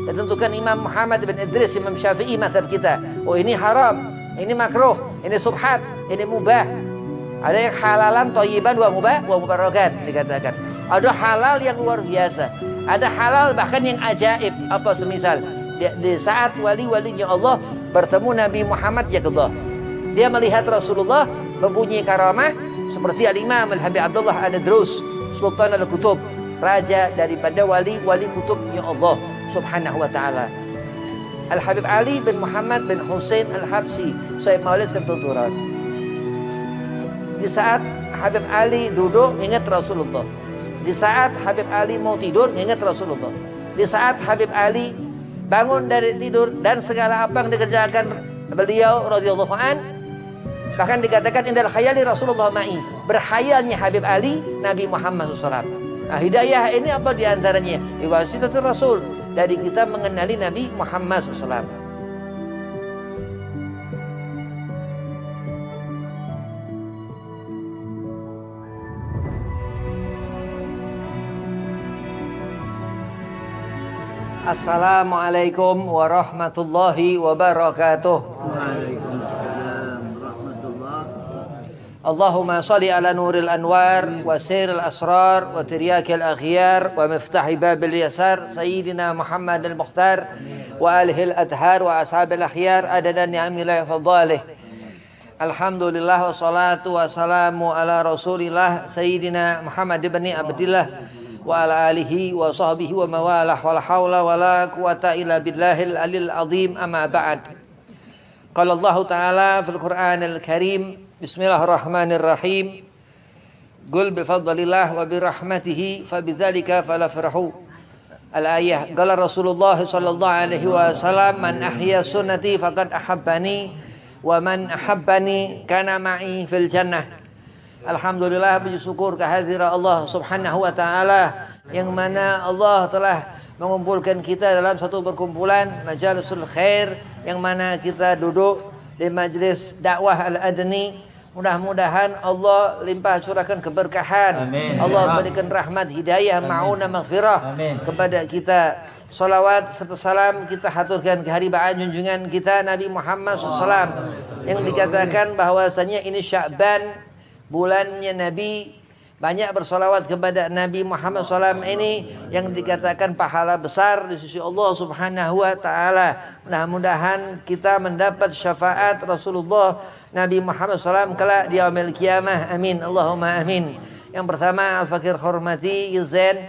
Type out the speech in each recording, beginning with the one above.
Ditentukan Imam Muhammad bin Idris, Imam Syafi'i mazhab kita. Oh ini haram, ini makruh, ini subhat, ini mubah. Ada yang halalan thayyiban wa mubarakan dikatakan. Ada halal yang luar biasa. Ada halal bahkan yang ajaib. Apa semisal di saat wali-walinya Allah bertemu Nabi Muhammad ya Allah. Dia melihat Rasulullah mempunyai karamah seperti Al-Imam Al-Habib Abdullah An-Nadrus, Sultan Al-Kutub, raja daripada wali-wali kutubnya Allah Subhanahu wa taala. Al-Habib Ali bin Muhammad bin Hussein Al-Habsyi, Syekh Maulid Tuturan. Di saat Habib Ali duduk ingat Rasulullah. Di saat Habib Ali mau tidur ingat Rasulullah. Di saat Habib Ali bangun dari tidur dan segala apa yang dikerjakan beliau radhiyallahu an, bahkan dikatakan indal khayali Rasulullah ma'i, berkhayalnya Habib Ali Nabi Muhammad SAW. Nah, hidayah ini apa diantaranya? Iwasitatul Rasul, dari kita mengenali Nabi Muhammad SAW. Assalamualaikum warahmatullahi wabarakatuh. Waalaikumsalam warahmatullahi. Allahumma salli ala nuril anwar wa siril asrar wa tiryakil akhyar wa miftahi babil yasar sayyidina Muhammad al-Mukhtar wa alihi al-adhar wa ashabil akhyar adada ni'amillah fadhalih. Alhamdulillah wa salatu wa salamu ala rasulillah sayyidina Muhammad ibn Abdillah wa ala alihi wa sahbihi wa mawalah wala hawla wala quwata illa billahil alil azim amma ba'd. Qala Allah Ta'ala fil Qur'anil Karim, bismillahirrahmanirrahim, qul bifadlillah wa birahmatihi fabidzalika falafrahu. Al-ayah. Qala Rasulullah sallallahu alaihi wasallam, man ahya sunnati faqad ahabbani wa man ahabbani kana ma'i fil jannah. Alhamdulillah, puji syukur kehadiran Allah Subhanahu wa taala yang mana Allah telah mengumpulkan kita dalam satu perkumpulan majalisul khair, yang mana kita duduk di majlis dakwah Al-Adni. Mudah-mudahan Allah limpah curahkan keberkahan. Amin. Allah berikan rahmat, hidayah, ma'unah, maghfirah kepada kita. Salawat serta salam kita haturkan ke haribaan junjungan kita Nabi Muhammad SAW, yang dikatakan bahwasanya ini Sya'ban, bulannya Nabi. Banyak bersolawat kepada Nabi Muhammad SAW ini yang dikatakan pahala besar di sisi Allah Subhanahu wa taala. Mudah-mudahan kita mendapat syafaat Rasulullah Nabi Muhammad SAW kelak di yaumil qiyamah. Amin. Allahumma amin. Yang pertama, al-fakir hormati izin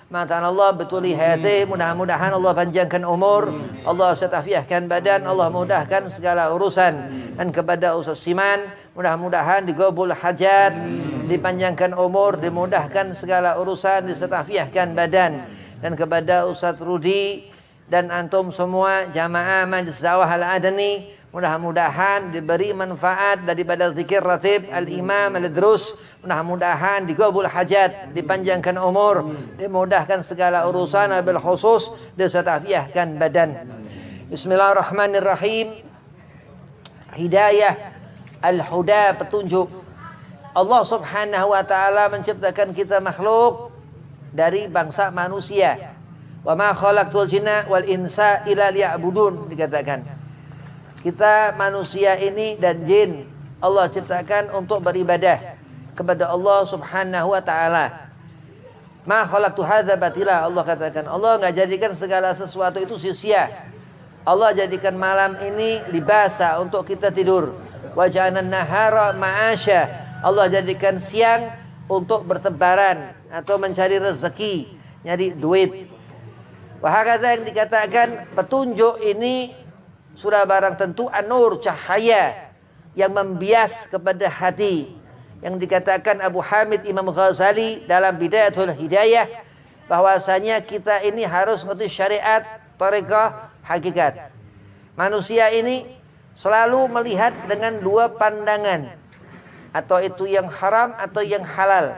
mata Allah betuli hayati. Mudah-mudahan Allah panjangkan umur, Allah setafiahkan badan, Allah mudahkan segala urusan. Dan kepada Ustaz Siman, mudah-mudahan digabul hajat, dipanjangkan umur, dimudahkan segala urusan, disetafiahkan badan. Dan kepada Ustaz Rudi dan antum semua jamaah Majlis Dakwah Al-Adni, mudah-mudahan diberi manfaat daripada zikir ratib Al-Imam Al-Drus. Mudah-mudahan digabul hajat, dipanjangkan umur, dimudahkan segala urusan, bil khusus disetafiahkan badan. Bismillahirrahmanirrahim. Hidayah, al-huda, petunjuk. Allah Subhanahu wa taala menciptakan kita makhluk dari bangsa manusia. Wa ma khalaqtul jinna wal insa illa liya'budun, dikatakan. Kita manusia ini dan jin Allah ciptakan untuk beribadah kepada Allah Subhanahu wa taala. Ma khalaqtu hadza batila, Allah katakan. Allah enggak jadikan segala sesuatu itu sia-sia. Allah jadikan malam ini libasa untuk kita tidur. Wa ja'alna nahara ma'asya. Allah jadikan siang untuk bertebaran atau mencari rezeki, nyari duit. Wahakata yang dikatakan petunjuk ini sudah barang tentu an-nur, cahaya yang membias kepada hati. Yang dikatakan Abu Hamid Imam Ghazali dalam Bidayatul Hidayah, bahwasanya kita ini harus ngerti syariat, thariqah, hakikat. Manusia ini selalu melihat dengan dua pandangan, atau itu yang haram atau yang halal.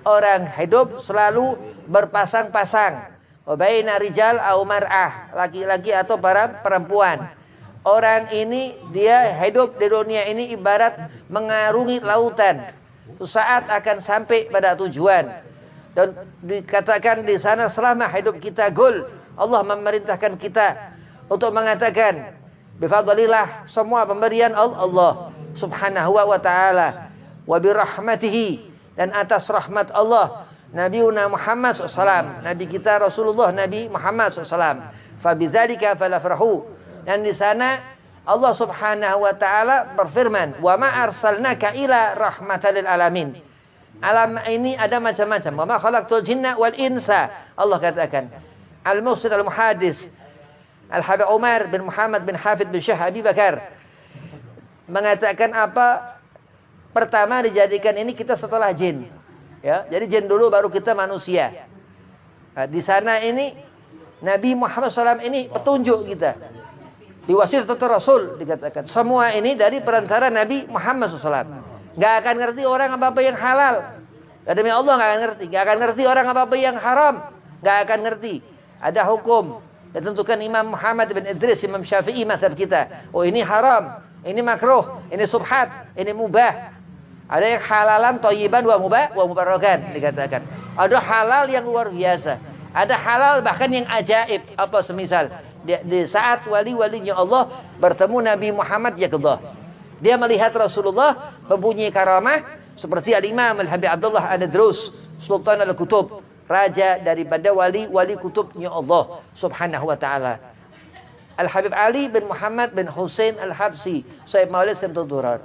Orang hidup selalu berpasang-pasang, baina rijal au mar'ah, laki-laki atau para perempuan. Orang ini dia hidup di dunia ini ibarat mengarungi lautan. Saat akan sampai pada tujuan. Dan dikatakan di sana selama hidup kita gul, Allah memerintahkan kita untuk mengatakan bifadlillah, semua pemberian Allah subhanahu wa ta'ala, wa birahmatihi, dan atas rahmat Allah, Nabiuna Muhammad SAW, Nabi kita Rasulullah Nabi Muhammad SAW. Fabidzalika falafrahu. Dan di sana Allah subhanahu wa ta'ala berfirman, wa ma arsalnaka ila rahmatan lil alamin. Alam ini ada macam-macam. Wa ma khalaqtul jinna wal insa. Allah katakan. Al-Mufsid al-Muhadis Al-Habib Umar bin Muhammad bin Hafid bin Syekh Abi Bakar mengatakan apa? Pertama dijadikan ini kita setelah jin. Ya, jadi jin dulu baru kita manusia. Nah, di sana ini Nabi Muhammad SAW ini petunjuk kita. Diwasitatul Rasul dikatakan. Semua ini dari perantara Nabi Muhammad SAW. Gak akan ngerti orang apa-apa yang halal. Demi Allah gak akan ngerti. Gak akan ngerti orang apa-apa yang haram. Gak akan ngerti. Ada hukum. Ditentukan Imam Muhammad bin Idris, Imam Syafi'i mazhab kita. Oh ini haram, ini makruh, ini subhat, ini mubah. Ada yang halalan thayyiban wa mubarokan dikatakan. Ada halal yang luar biasa. Ada halal bahkan yang ajaib. Apa semisal di saat wali-walinya Allah bertemu Nabi Muhammad ya Allah. Dia melihat Rasulullah mempunyai karamah seperti Al-Imam Al-Habib Abdullah An-Nadrus, Sultan Al-Kutub, raja daripada wali-wali kutubnya Allah subhanahu wa ta'ala. Al-Habib Ali bin Muhammad bin Hussein Al-Habsi, Sahib Maulid Samtul Durar.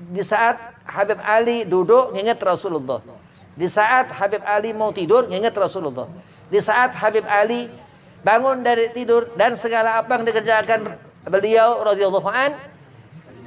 Di saat Habib Ali duduk ingat Rasulullah. Di saat Habib Ali mau tidur ingat Rasulullah. Di saat Habib Ali bangun dari tidur dan segala apa yang dikerjakan beliau radhiyallahu an,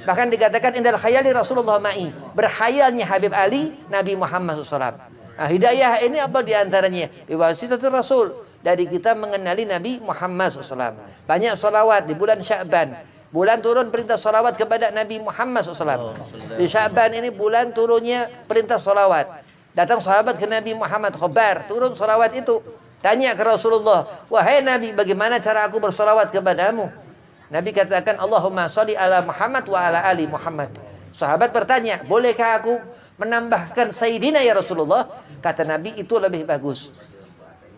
bahkan dikatakan indal khayali Rasulullah ma'i, berkhayalnya Habib Ali Nabi Muhammad SAW. Nah, hidayah ini apa diantaranya? Biwasitatul Rasul, dari kita mengenali Nabi Muhammad SAW. Banyak salawat di bulan Sya'ban. Bulan turun perintah salawat kepada Nabi Muhammad SAW. Di Sya'ban ini bulan turunnya perintah salawat. Datang sahabat ke Nabi Muhammad, khabar, turun salawat itu. Tanya ke Rasulullah, wahai Nabi, bagaimana cara aku bersalawat kepadamu? Nabi katakan, Allahumma sholli ala Muhammad wa ala ali Muhammad. Sahabat bertanya, bolehkah aku menambahkan Sayyidina ya Rasulullah? Kata Nabi, itu lebih bagus.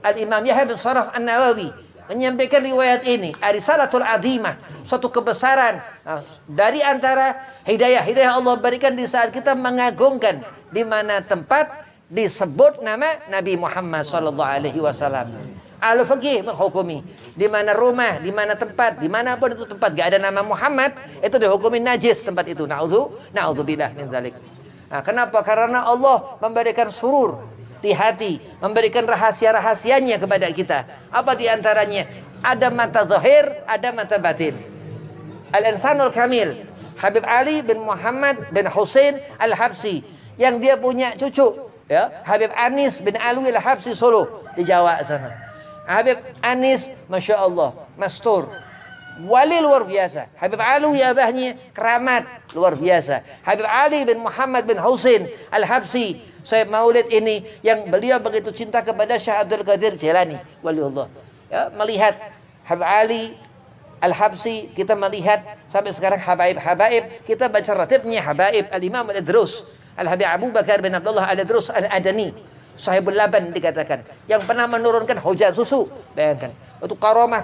Al-Imam Yahya bin Sharaf An-Nawawi menyampaikan riwayat ini, arisalatul azimah, suatu kebesaran. Nah, dari antara hidayah Allah berikan di saat kita mengagungkan di mana tempat disebut nama Nabi Muhammad sallallahu alaihi wasallam. Al-Fiqih menghukumi di mana rumah, di mana tempat, di mana pun itu tempat gak ada nama Muhammad, itu dihukumi najis tempat itu. Na'udzubillah min dzalik. Nah, kenapa? Karena Allah memberikan surur di hati, memberikan rahasia-rahasianya kepada kita. Apa di antaranya? Ada mata zahir, ada mata batin. Al-Insanul Kamil, Habib Ali bin Muhammad bin Hussein Al-Habsi, yang dia punya cucu, ya, Habib Anis bin Alwi Al-Habsi Solo di Jawa sana. Habib Anis, masya Allah, mastur, wali luar biasa. Habib Alwi abahnya keramat luar biasa. Habib Ali bin Muhammad bin Hussein Al-Habsi, Syekh Maulid ini yang beliau begitu cinta kepada Syekh Abdul Qadir Jailani, waliullah. Ya, melihat Habib Ali Al-Habsi, kita melihat sampai sekarang habaib, kita baca ratibnya habaib Al-Imam Al-Idrus, Al-Habib Abu Bakar bin Abdullah Al-Idrus Al-Adani, Sahibul Laban dikatakan, yang pernah menurunkan hujan susu. Bayangkan, itu karamah.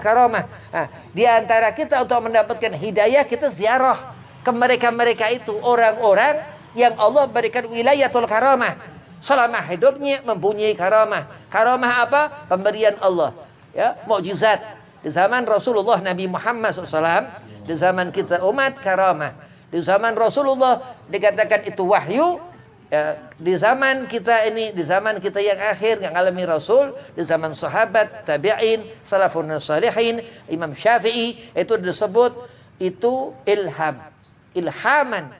Nah, di antara kita untuk mendapatkan hidayah, kita ziarah ke mereka itu, orang-orang yang Allah berikan wilayatul karamah. Selama hidupnya mempunyai karamah. Karamah apa? Pemberian Allah. Ya, mukjizat. Di zaman Rasulullah Nabi Muhammad SAW, di zaman kita umat karamah. Di zaman Rasulullah dikatakan itu wahyu. Ya, di zaman kita ini, di zaman kita yang akhir yang alami Rasul, di zaman sahabat, tabi'in, salafun salihin, Imam Syafi'i, itu disebut itu ilhaman.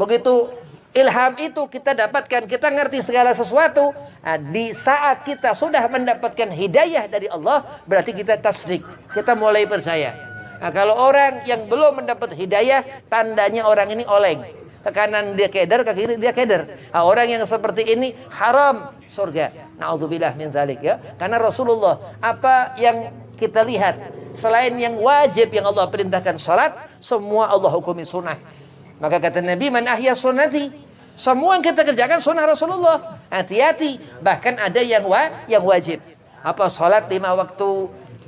Begitu ilham itu kita dapatkan, kita ngerti segala sesuatu. Nah, di saat kita sudah mendapatkan hidayah dari Allah, berarti kita tasdik, kita mulai percaya. Nah, kalau orang yang belum mendapat hidayah, tandanya orang ini oleng. Ke kanan dia keder, ke kiri dia keder. Nah, orang yang seperti ini haram surga. Na'udzubillah min dzalik, ya. Karena Rasulullah, apa yang kita lihat selain yang wajib yang Allah perintahkan salat, semua Allah hukumi sunnah. Maka kata Nabi, man ahya sunnati, semua yang kita kerjakan sunnah Rasulullah. Hati-hati, bahkan ada yang wajib. apa salat 5 waktu,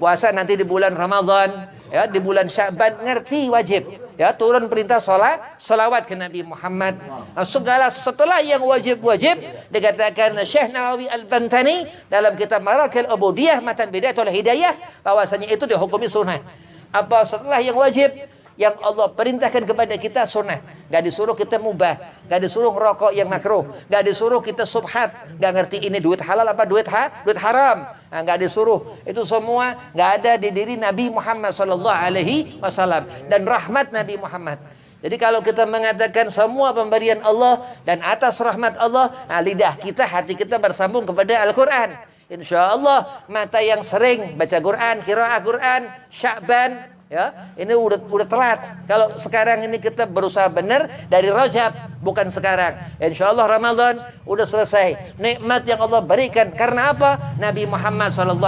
puasa nanti di bulan Ramadan, ya, di bulan Sya'ban, ngerti wajib. Ya, turun perintah salawat ke Nabi Muhammad. Nah, segala setelah yang wajib-wajib dikatakan Syekh Nawawi Al-Bantani dalam kitab Marakil Ubudiyah Matan Bidayatul Hidayah bahwasanya itu dihukumi sunnah. Apa setelah yang wajib yang Allah perintahkan kepada kita sunnah. Gak disuruh kita mubah, gak disuruh ngerokok yang makruh, gak disuruh kita subhat, gak ngerti ini duit halal apa duit haram. Nah, gak disuruh. Itu semua gak ada di diri Nabi Muhammad SAW dan rahmat Nabi Muhammad. Jadi kalau kita mengatakan semua pemberian Allah dan atas rahmat Allah, nah, lidah kita, hati kita bersambung kepada Al-Quran. Insya Allah mata yang sering baca Quran, qiraah Quran, Sya'ban, ya, ini udah telat. Kalau sekarang ini kita berusaha benar dari Rajab, bukan sekarang. Insya Allah Ramadan udah selesai. Nikmat yang Allah berikan karena apa? Nabi Muhammad SAW.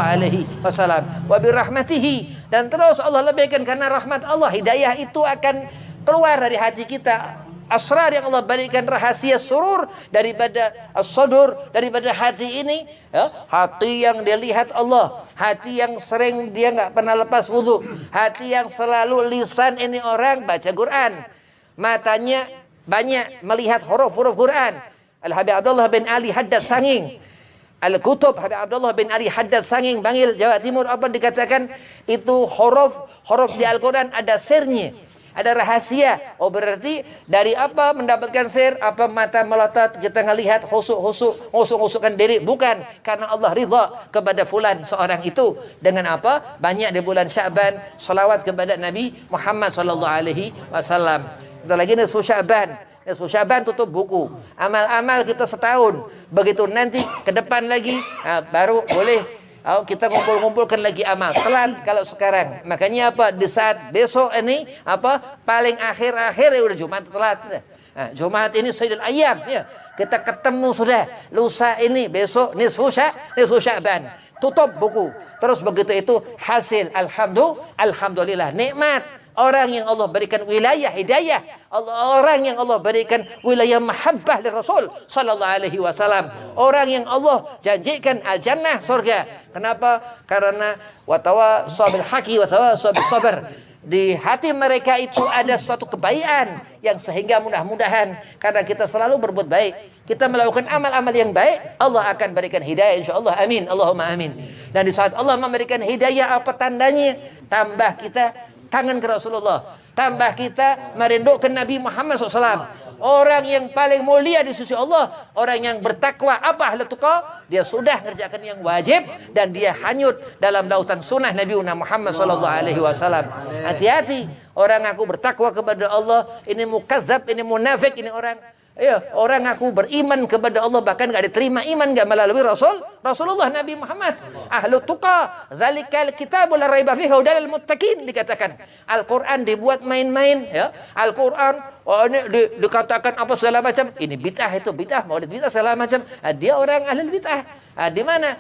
Wa birahmatihi, dan terus Allah lebihkan karena rahmat Allah. Hidayah itu akan keluar dari hati kita. Asrar yang Allah berikan, rahasia surur daripada as-sadur, daripada hati ini, ya, hati yang dilihat Allah, hati yang sering dia nggak pernah lepas wudu, hati yang selalu lisan ini orang baca Quran, matanya banyak melihat huruf-huruf Quran. Al-Habib Abdullah bin Ali Haddad Sanging, Al-Kutub Habib Abdullah bin Ali Haddad Sanging, Bangil, Jawa Timur, apa dikatakan itu huruf di Al-Quran ada sirnya, ada rahasia. Oh, berarti dari apa mendapatkan sir? Apa mata melotot kita ngelihat husuk-husukkan diri? Bukan, karena Allah ridha kepada fulan seorang itu. Dengan apa? Banyak di bulan Sya'ban salawat kepada Nabi Muhammad SAW. Kita lagi nisfu Sya'ban. Nisfu Sya'ban tutup buku. Amal-amal kita setahun. Begitu nanti ke depan lagi, baru boleh kita ngumpul-ngumpulkan lagi amal. Telat kalau sekarang. Makanya apa? Di saat besok ini apa? Paling akhir-akhir ya udah Jumat telat. Nah, Jumat ini Sayyidul Ayyam, ya. Kita ketemu sudah. Lusa ini besok nisfu Sya'ban. Tutup buku. Terus begitu itu hasil alhamdulillah nikmat. Orang yang Allah berikan wilayah hidayah, orang yang Allah berikan wilayah mahabbah dari Rasul sallallahu alaihi wasallam, orang yang Allah janjikan al-jannah, surga. Kenapa? Karena watawasabil haqi watawasabil sabr. Di hati mereka itu ada suatu kebaikan yang sehingga mudah-mudahan karena kita selalu berbuat baik, kita melakukan amal-amal yang baik, Allah akan berikan hidayah insyaallah. Amin, Allahumma amin. Dan di saat Allah memberikan hidayah, apa tandanya? Tambah kita kangen ke Rasulullah, tambah kita merindukan Nabi Muhammad SAW. Orang yang paling mulia di sisi Allah, orang yang bertakwa, apa ahli tuqa, dia sudah mengerjakan yang wajib dan dia hanyut dalam lautan sunnah Nabi Muhammad SAW. Hati-hati, orang aku bertakwa kepada Allah, ini mukadzab, ini munafik, ini orang, ya, orang aku beriman kepada Allah bahkan gak diterima iman gak melalui Rasulullah Nabi Muhammad. Ahlu tuqa, dzalikal kitabul la raiba fihi hudal muttaqin, dikatakan. Al-Qur'an dibuat main-main, ya. Al-Qur'an ini dikatakan apa segala macam, ini bid'ah, itu bid'ah, maulid bid'ah segala macam. Dia orang ahli bid'ah. Di mana?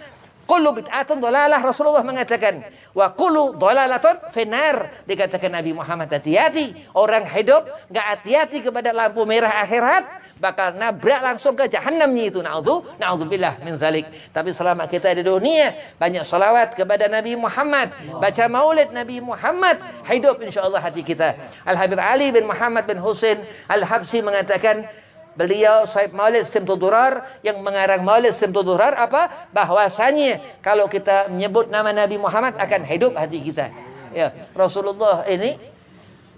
Kullu bid'atun dhalalah, Rasulullah mengatakan, wa kullu dhalalatun finar, dikatakan Nabi Muhammad. Hati-hati, orang hidup enggak hati-hati kepada lampu merah akhirat, bakal nabrak langsung ke jahannamnya itu. Na'udzubillah min zalik. Tapi selama kita di dunia, banyak salawat kepada Nabi Muhammad, baca maulid Nabi Muhammad, hidup insyaallah hati kita. Al-Habib Ali bin Muhammad bin Husain Al-Habsi mengatakan, beliau sahib maulid Simtud Durar, yang mengarang maulid Simtud Durar, apa? Bahwasanya kalau kita menyebut nama Nabi Muhammad akan hidup hati kita. Ya, Rasulullah ini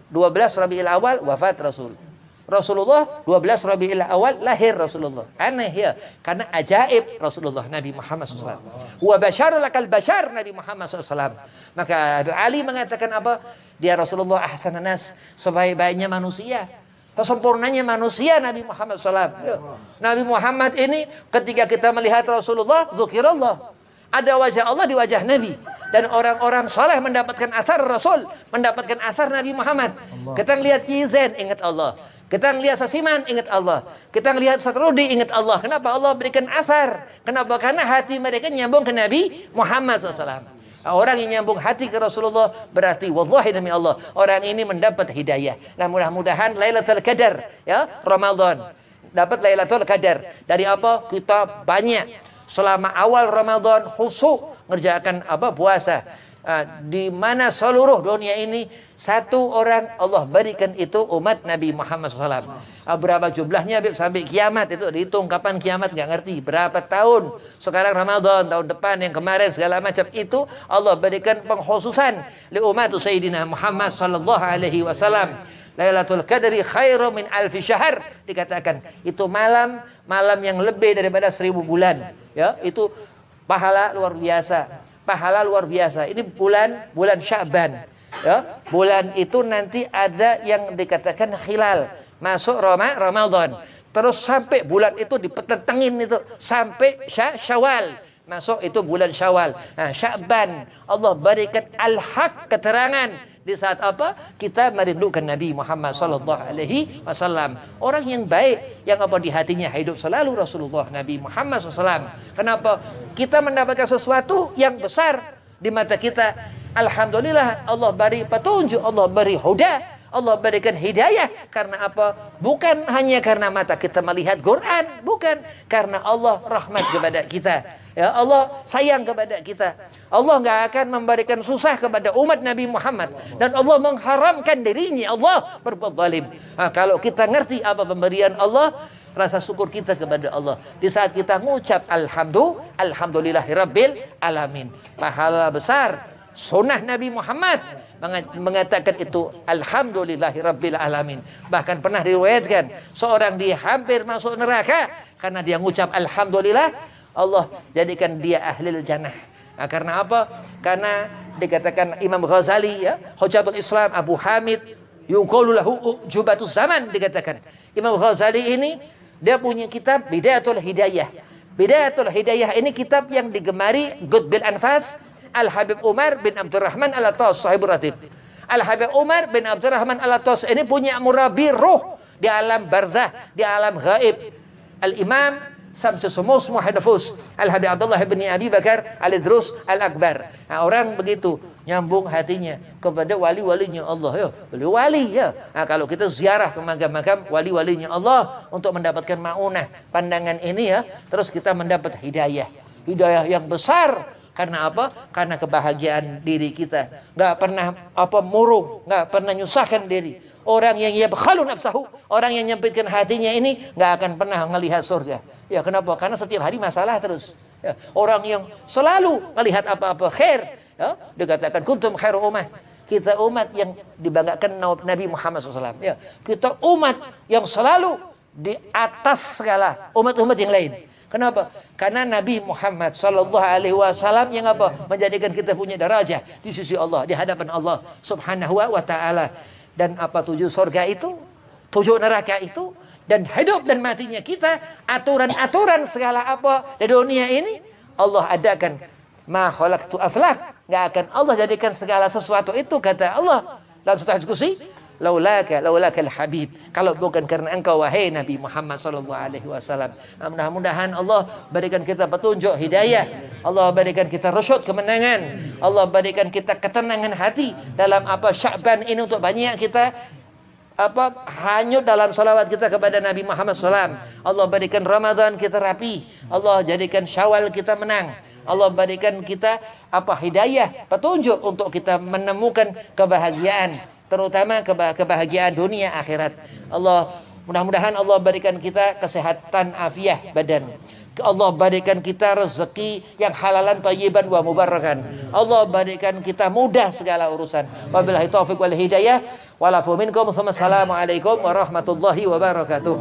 12 Rabiul Awal wafat Rasul. Rasulullah 12 Rabiul Awal lahir Rasulullah. Aneh ya, karena ajaib Rasulullah Nabi Muhammad SAW. Wa basyarul akal basyar Nabi Muhammad SAW. Maka Ali mengatakan apa? Dia Rasulullah ahsanan nas, sebaik-baiknya manusia, sempurnanya manusia Nabi Muhammad SAW. Nabi Muhammad ini ketika kita melihat Rasulullah, dzukirallah, ada wajah Allah di wajah Nabi. Dan orang-orang soleh mendapatkan asar Rasul, mendapatkan asar Nabi Muhammad. Kita ngelihat Yizen, ingat Allah. Kita ngelihat Sasiman, ingat Allah. Kita ngelihat Satrudi, ingat Allah. Kenapa Allah berikan asar? Kenapa? Karena hati mereka nyambung ke Nabi Muhammad SAW. Orang yang nyambung hati ke Rasulullah berarti wallahi demi Allah, orang ini mendapat hidayah. Nah, mudah-mudahan Lailatul Qadar, ya, Ramadan dapat Lailatul Qadar. Dari apa? Kita banyak selama awal Ramadan khusyuk ngerjakan puasa. Di mana seluruh dunia ini satu orang Allah berikan itu umat Nabi Muhammad SAW. Berapa jumlahnya sampai kiamat itu dihitung, kapan kiamat nggak ngerti, berapa tahun. Sekarang Ramadan, tahun depan, yang kemarin, segala macam itu Allah berikan pengkhususan li umat Sayyidina Muhammad sallallahu alaihi wasallam. Lailatul Qadri khairu min alfi syahr, dikatakan itu malam yang lebih daripada 1000 bulan. Ya, itu pahala luar biasa. Pahala luar biasa. Ini bulan Sya'ban. Ya, bulan itu nanti ada yang dikatakan hilal, masuk Ramadan. Terus sampai bulan itu dipetentengin itu sampai Syawal. Masuk itu bulan Syawal. Nah, Sya'ban Allah berikan al-haq, keterangan di saat kita merindukan Nabi Muhammad sallallahu alaihi wasallam. Orang yang baik yang di hatinya hidup selalu Rasulullah Nabi Muhammad SAW. Kenapa? Kita mendapatkan sesuatu yang besar di mata kita. Alhamdulillah Allah beri petunjuk, Allah beri huda, Allah berikan hidayah. Karena apa? Bukan hanya karena mata kita melihat Quran, bukan, karena Allah rahmat kepada kita. Ya, Allah sayang kepada kita. Allah nggak akan memberikan susah kepada umat Nabi Muhammad, dan Allah mengharamkan dirinya Allah berbuat zalim. Kalau kita ngerti apa pemberian Allah, rasa syukur kita kepada Allah. Di saat kita ngucap alhamdulillahirabbil alamin, pahala besar. Sunnah Nabi Muhammad mengatakan itu alhamdulillahirabbil alamin. Bahkan pernah diriwayatkan seorang dia hampir masuk neraka karena dia ngucap alhamdulillah, Allah jadikan dia ahlil jannah. Karena apa? Karena dikatakan Imam Ghazali, ya, Hujatul Islam Abu Hamid, yuqalu lahu jubatuz zaman, dikatakan Imam Ghazali ini dia punya kitab Bidayatul Hidayah. Bidayatul Hidayah ini kitab yang digemari Qutbil Anfas Al-Habib Umar bin Abdurrahman Al-Attas, Sahibur Ratib. Al-Habib Umar bin Abdurrahman Al-Attas ini punya murabi ruh di alam barzah, di alam gaib. Al-Imam Samsul Sumus Muhadafus Al-Habib Abdullah bin Abi Bakar Al-Idrus Al-Akbar. Nah, orang begitu nyambung hatinya kepada wali-walinya Allah, ya, wali ya. Nah, kalau kita ziarah ke makam-makam wali-walinya Allah untuk mendapatkan maunah pandangan ini, ya, terus kita mendapat hidayah yang besar. Karena apa? Karena kebahagiaan diri kita. Nggak pernah murung, nggak pernah nyusahkan diri. Orang yang yabkhalu nafsahu, orang yang nyempitkan hatinya ini nggak akan pernah melihat surga. Ya, kenapa? Karena setiap hari masalah terus. Ya, orang yang selalu melihat apa-apa khair, ya, dikatakan kuntum khairu ummah. Kita umat yang dibanggakan Nabi Muhammad SAW. Ya, kita umat yang selalu di atas segala umat-umat yang lain. Kenapa? Karena Nabi Muhammad sallallahu alaihi wasallam yang menjadikan kita punya darajah di sisi Allah, di hadapan Allah Subhanahu wa taala. Dan tujuh surga itu, tujuh neraka itu, dan hidup dan matinya kita, aturan-aturan segala di dunia ini Allah adakan. Ma khalaqtu aflak, enggak akan Allah jadikan segala sesuatu itu, kata Allah dalam satu diskusi, laulakal habib, kalau bukan karena engkau wahai Nabi Muhammad sallallahu alaihi wasallam. Mudah-mudahan Allah berikan kita petunjuk hidayah, Allah berikan kita rasyad kemenangan, Allah berikan kita ketenangan hati dalam Sya'ban ini, untuk banyak kita hanyut dalam salawat kita kepada Nabi Muhammad SAW. Allah berikan Ramadan kita rapi, Allah jadikan Syawal kita menang, Allah berikan kita hidayah, petunjuk untuk kita menemukan kebahagiaan, terutama kebahagiaan dunia akhirat. Allah, mudah-mudahan Allah berikan kita kesehatan afiah badan. Allah berikan kita rezeki yang halalan thayyiban wa mubarakan. Allah berikan kita mudah segala urusan. Wabillahi taufiq wal hidayah. Walafu minkum. Assalamualaikum warahmatullahi wabarakatuh.